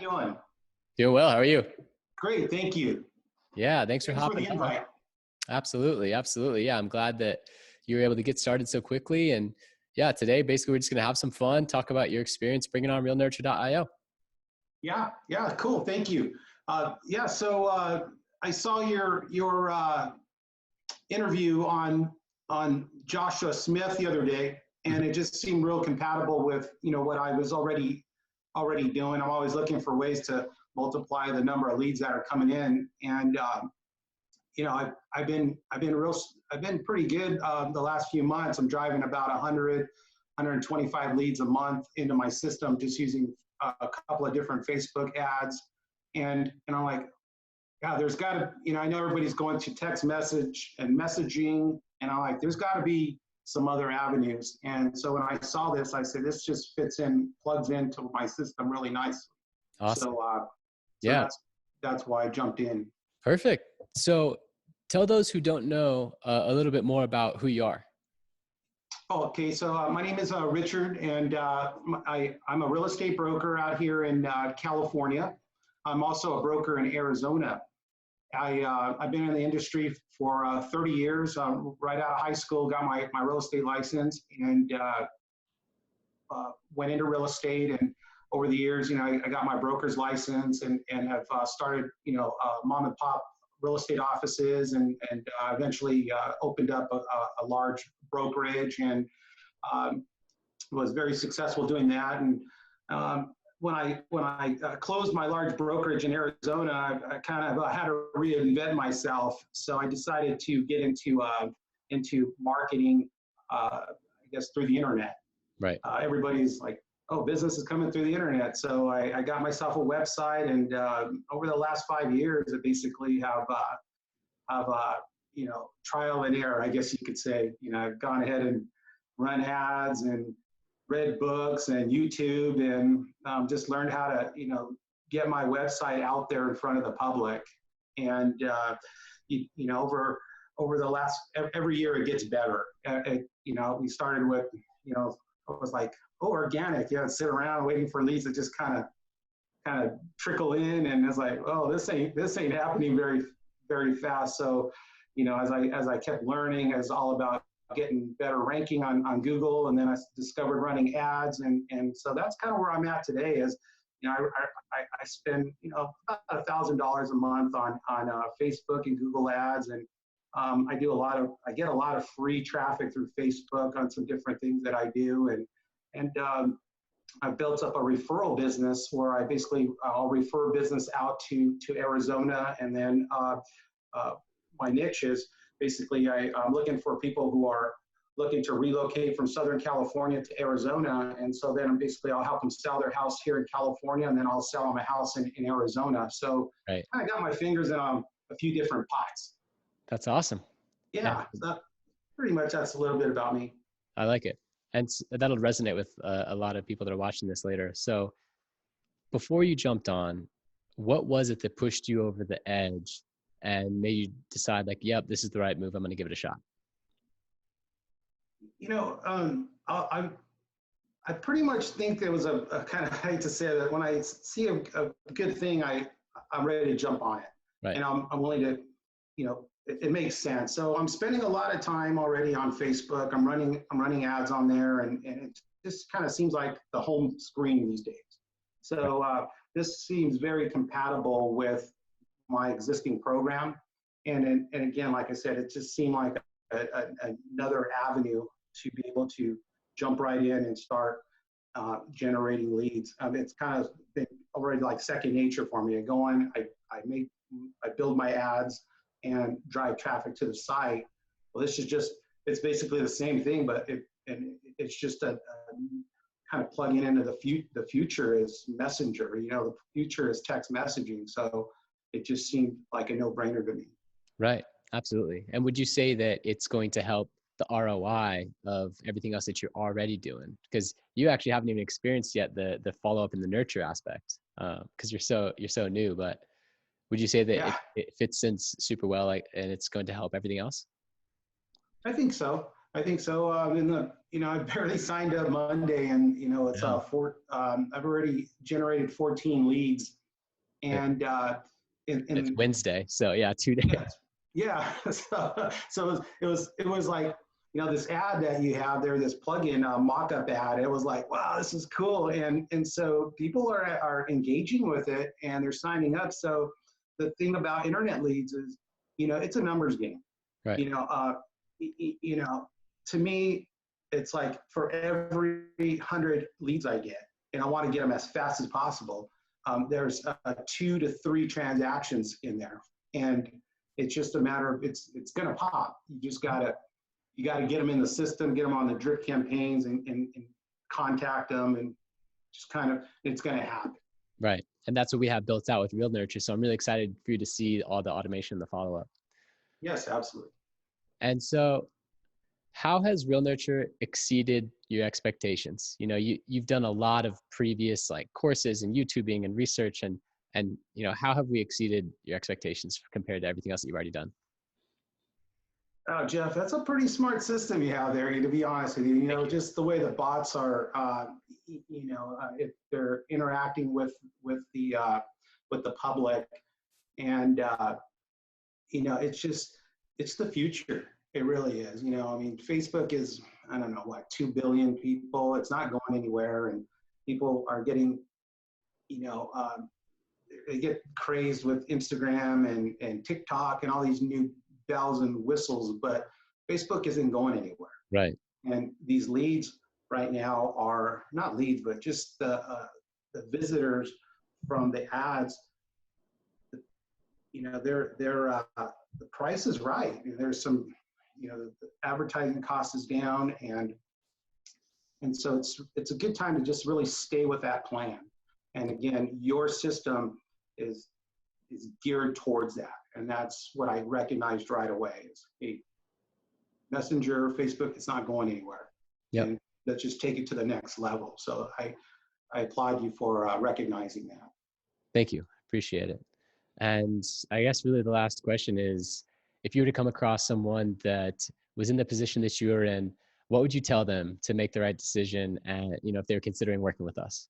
doing? Doing well. How are you? Great, thank you. Yeah, thanks for Thanks for hopping the on. invite. Absolutely. Absolutely. Yeah, I'm glad that you were able to get started so quickly. And yeah, today basically we're just going to have some fun, talk about your experience bringing on realnurture.io. Yeah, cool. Thank you. I saw your interview on Joshua Smith the other day, and it just seemed real compatible with what I was already doing. I'm always looking for ways to multiply the number of leads that are coming in, and I've been pretty good the last few months. I'm driving about 125 leads a month into my system, just using a couple of different Facebook ads, and I'm like, yeah, there's got to, I know everybody's going to text message and messaging, and I'm like, there's got to be some other avenues. And so when I saw this, I said, this just plugs into my system really nice. Awesome. So yeah, that's why I jumped in. Perfect. So tell those who don't know a little bit more about who you are. Oh, okay. So my name is Richard, and I'm a real estate broker out here in California. I'm also a broker in Arizona. I've been in the industry for 30 years. Right out of high school, got my real estate license, and went into real estate. And over the years, I got my broker's license, and have started, mom and pop real estate offices, and eventually opened up a large brokerage, and was very successful doing that. And when I closed my large brokerage in Arizona, I kind of had to reinvent myself. So I decided to get into marketing, I guess, through the internet. Right. Everybody's like, oh, business is coming through the internet. So I got myself a website, and over the last 5 years, I basically have trial and error, I guess you could say. I've gone ahead and run ads and read books and YouTube, and just learned how to, get my website out there in front of the public. And, over the last, every year it gets better. We started with, it was like, oh, organic. Sit around waiting for leads to just kind of trickle in. And it's like, oh, this ain't happening very, very fast. So, as I kept learning, it's all about getting better ranking on Google, and then I discovered running ads, and so that's kind of where I'm at today. Is I spend about $1,000 a month on Facebook and Google ads, and I get a lot of free traffic through Facebook on some different things that I do, and I've built up a referral business where I'll refer business out to Arizona, and then my niche is basically I'm looking for people who are looking to relocate from Southern California to Arizona. And so then I'll help them sell their house here in California, and then I'll sell them a house in Arizona. So right. I got my fingers in a few different pots. That's awesome. Yeah. So pretty much that's a little bit about me. I like it. And that'll resonate with a lot of people that are watching this later. So before you jumped on, what was it that pushed you over the edge and made you decide, like, yep, this is the right move, I'm going to give it a shot? I pretty much think there was a kind of, I hate to say that, when I see a good thing, I'm ready to jump on it. Right. And I'm willing to, it makes sense. So I'm spending a lot of time already on Facebook. I'm running ads on there, and it just kind of seems like the home screen these days. So this seems very compatible with my existing program. And again, like I said, it just seemed like another avenue to be able to jump right in and start generating leads. It's kind of been already like second nature for me. I go on, I build my ads and drive traffic to the site. Well, it's basically the same thing, but it's just a kind of plugging into the future is Messenger. The future is text messaging. So it just seemed like a no-brainer to me. Right. Absolutely. And would you say that it's going to help the ROI of everything else that you're already doing? Because you actually haven't even experienced yet the follow-up and the nurture aspect, because you're so new. But would you say that it fits in super well, and it's going to help everything else? I think so. I think so. I barely signed up Monday, and it's Yeah. I've already generated 14 leads, It, and it's in Wednesday, so yeah, 2 days. yeah, yeah. So it was like, this ad that you have there, this plugin mock-up ad. It was like, wow, this is cool, and so people are engaging with it and they're signing up. So the thing about internet leads is, it's a numbers game. Right. You know, you know, to me, it's like for every 100 leads I get, and I want to get them as fast as possible. There's 2 to 3 transactions in there, and it's just a matter of it's going to pop. You gotta get them in the system, get them on the drip campaigns, and contact them, and just kind of it's going to happen. Right. And that's what we have built out with Real Nurture. So I'm really excited for you to see all the automation and the follow-up. Yes, absolutely. And so how has Real Nurture exceeded your expectations? You've done a lot of previous like courses and YouTubing and research and how have we exceeded your expectations compared to everything else that you've already done? Oh, Jeff, that's a pretty smart system you have there, to be honest with you. Just the way the bots are, if they're interacting with the public, and it's the future. It really is. Facebook is, I don't know what, 2 billion people. It's not going anywhere, and people are getting, they get crazed with Instagram and TikTok and all these new bells and whistles, but Facebook isn't going anywhere. Right. And these leads right now are not leads, but just the visitors from the ads. The price is right. There's some, the advertising cost is down, and so it's a good time to just really stay with that plan. And again, your system is geared towards that, and that's what I recognized right away. Is, hey, Messenger, Facebook, it's not going anywhere. Yep. And let's just take it to the next level. So I applaud you for recognizing that. Thank you. Appreciate it. And I guess really the last question is, if you were to come across someone that was in the position that you were in, what would you tell them to make the right decision? And, if they're considering working with us?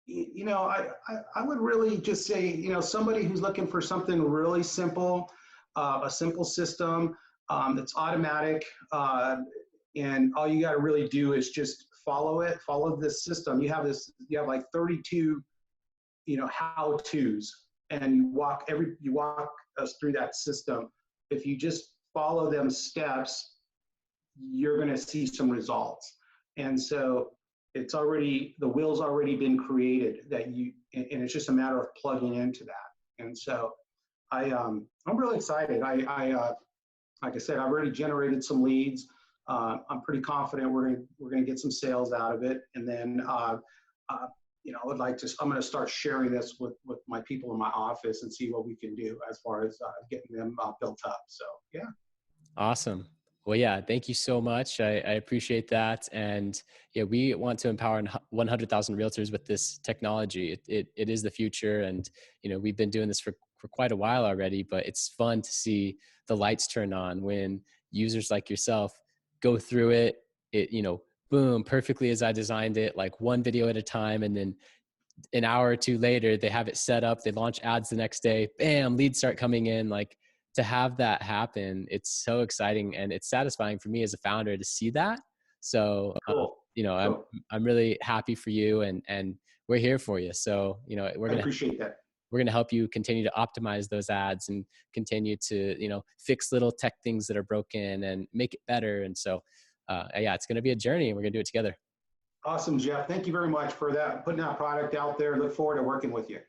I would really just say, somebody who's looking for something really simple, a simple system that's automatic, and all you got to really do is just follow this system. You have like 32, how-tos, and you walk us through that system. If you just follow them steps, you're going to see some results. And so the wheel's already been created, and it's just a matter of plugging into that. And so I'm really excited. Like I said, I've already generated some leads. I'm pretty confident we're going to get some sales out of it. And then, I'm going to start sharing this with my people in my office and see what we can do as far as getting them built up. So, yeah. Awesome. Well, yeah, thank you so much. I appreciate that. And yeah, we want to empower 100,000 realtors with this technology. It is the future. And, we've been doing this for quite a while already, but it's fun to see the lights turn on when users like yourself go through it, boom, perfectly as I designed it, like one video at a time. And then an hour or two later, they have it set up, they launch ads the next day, bam, leads start coming in. Like, to have that happen, it's so exciting, and it's satisfying for me as a founder to see that. So, cool. I'm really happy for you, and we're here for you. So, I appreciate that. We're going to help you continue to optimize those ads and continue to, fix little tech things that are broken and make it better. And so, yeah, it's going to be a journey, and we're going to do it together. Awesome, Jeff. Thank you very much for that, putting that product out there. Look forward to working with you.